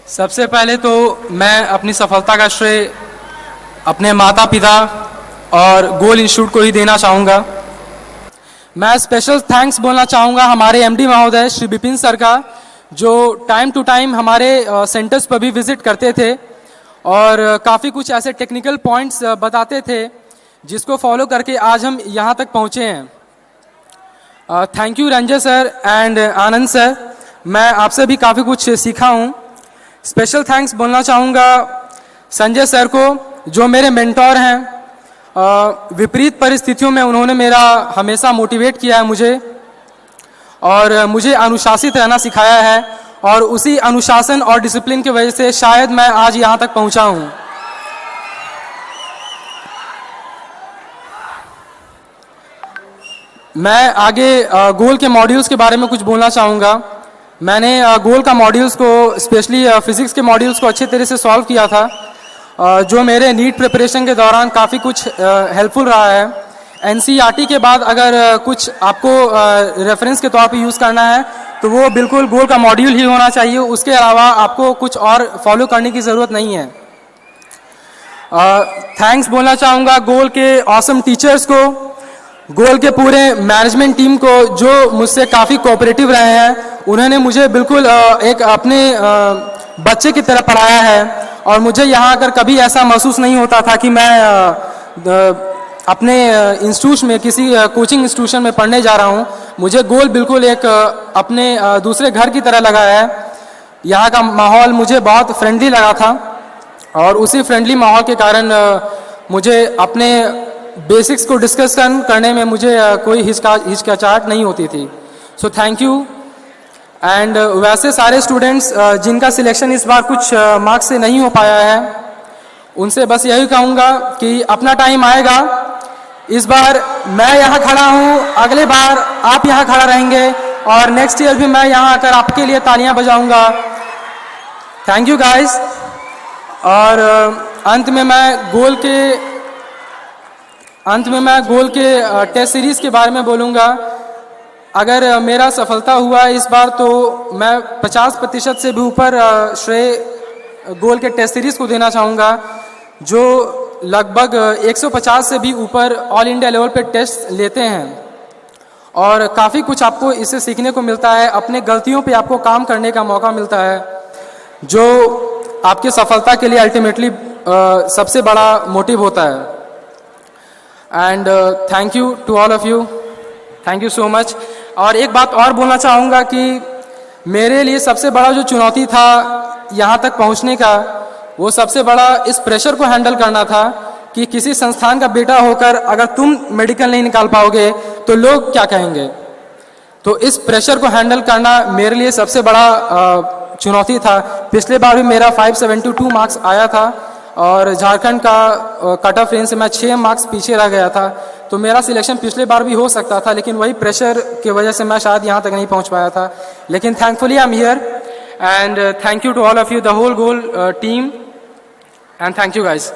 सबसे पहले तो मैं अपनी सफलता का श्रेय अपने माता पिता और गोल इंस्टीट्यूट को ही देना चाहूँगा। मैं स्पेशल थैंक्स बोलना चाहूँगा हमारे एमडी महोदय श्री विपिन सर का, जो टाइम टू टाइम हमारे सेंटर्स पर भी विजिट करते थे और काफ़ी कुछ ऐसे टेक्निकल पॉइंट्स बताते थे जिसको फॉलो करके आज हम यहाँ तक पहुँचे हैं। Thank you Ranjay sir and Anand sir, मैं आपसे भी काफ़ी कुछ सीखा हूँ। स्पेशल थैंक्स बोलना चाहूँगा संजय सर को, जो मेरे मेंटोर हैं। विपरीत परिस्थितियों में उन्होंने मेरा हमेशा मोटिवेट किया है मुझे और मुझे अनुशासित रहना सिखाया है, और उसी अनुशासन और डिसिप्लिन की वजह से शायद मैं आज यहाँ तक पहुँचा हूँ। मैं आगे गोल के मॉड्यूल्स के बारे में कुछ बोलना चाहूँगा। मैंने गोल का मॉड्यूल्स को, स्पेशली फिजिक्स के मॉड्यूल्स को अच्छे तरह से सॉल्व किया था, जो मेरे नीट प्रिपरेशन के दौरान काफ़ी कुछ हेल्पफुल रहा है। एनसीईआरटी के बाद अगर कुछ आपको रेफरेंस के तौर पे यूज़ करना है तो वो बिल्कुल गोल का मॉड्यूल ही होना चाहिए, उसके अलावा आपको कुछ और फॉलो करने की ज़रूरत नहीं है। थैंक्स बोलना चाहूँगा गोल के ऑसम टीचर्स को, गोल के पूरे मैनेजमेंट टीम को, जो मुझसे काफ़ी कोऑपरेटिव रहे हैं। उन्होंने मुझे बिल्कुल एक अपने बच्चे की तरह पढ़ाया है और मुझे यहाँ आकर कभी ऐसा महसूस नहीं होता था कि मैं अपने इंस्टीट्यूट में, किसी कोचिंग इंस्टीट्यूशन में पढ़ने जा रहा हूँ। मुझे गोल बिल्कुल एक अपने दूसरे घर की तरह लगा है। यहाँ का माहौल मुझे बहुत फ्रेंडली लगा था और उसी फ्रेंडली माहौल के कारण मुझे अपने बेसिक्स को डिस्कस करने में मुझे कोई हिचकिचाहट नहीं होती थी। So thank you. एंड वैसे सारे स्टूडेंट्स जिनका सिलेक्शन इस बार कुछ मार्क्स से नहीं हो पाया है, उनसे बस यही कहूँगा कि अपना टाइम आएगा। इस बार मैं यहाँ खड़ा हूँ, अगले बार आप यहाँ खड़ा रहेंगे और नेक्स्ट ईयर भी मैं यहाँ आकर आपके लिए तालियाँ बजाऊँगा। Thank you guys. और अंत में मैं गोल के टेस्ट सीरीज़ के बारे में बोलूँगा। अगर मेरा सफलता हुआ इस बार तो मैं 50% से भी ऊपर श्रेय गोल के टेस्ट सीरीज़ को देना चाहूँगा, जो लगभग 150 से भी ऊपर ऑल इंडिया लेवल पे टेस्ट लेते हैं और काफ़ी कुछ आपको इससे सीखने को मिलता है। अपने गलतियों पे आपको काम करने का मौका मिलता है, जो आपकी सफलता के लिए अल्टीमेटली सबसे बड़ा मोटिव होता है। And thank you to all of you, thank you so much. और एक बात और बोलना चाहूँगा कि मेरे लिए सबसे बड़ा जो चुनौती था यहाँ तक पहुँचने का, वो सबसे बड़ा इस प्रेशर को हैंडल करना था कि किसी संस्थान का बेटा होकर अगर तुम मेडिकल नहीं निकाल पाओगे तो लोग क्या कहेंगे। तो इस प्रेशर को हैंडल करना मेरे लिए सबसे बड़ा चुनौती था। पिछले बार भी मेरा 572 मार्क्स आया था और झारखंड का कट ऑफ रेंज से मैं 6 मार्क्स पीछे रह गया था। तो मेरा सिलेक्शन पिछले बार भी हो सकता था, लेकिन वही प्रेशर की वजह से मैं शायद यहाँ तक नहीं पहुँच पाया था। लेकिन thankfully I am here and thank you to all of you, the whole goal team, and thank you guys.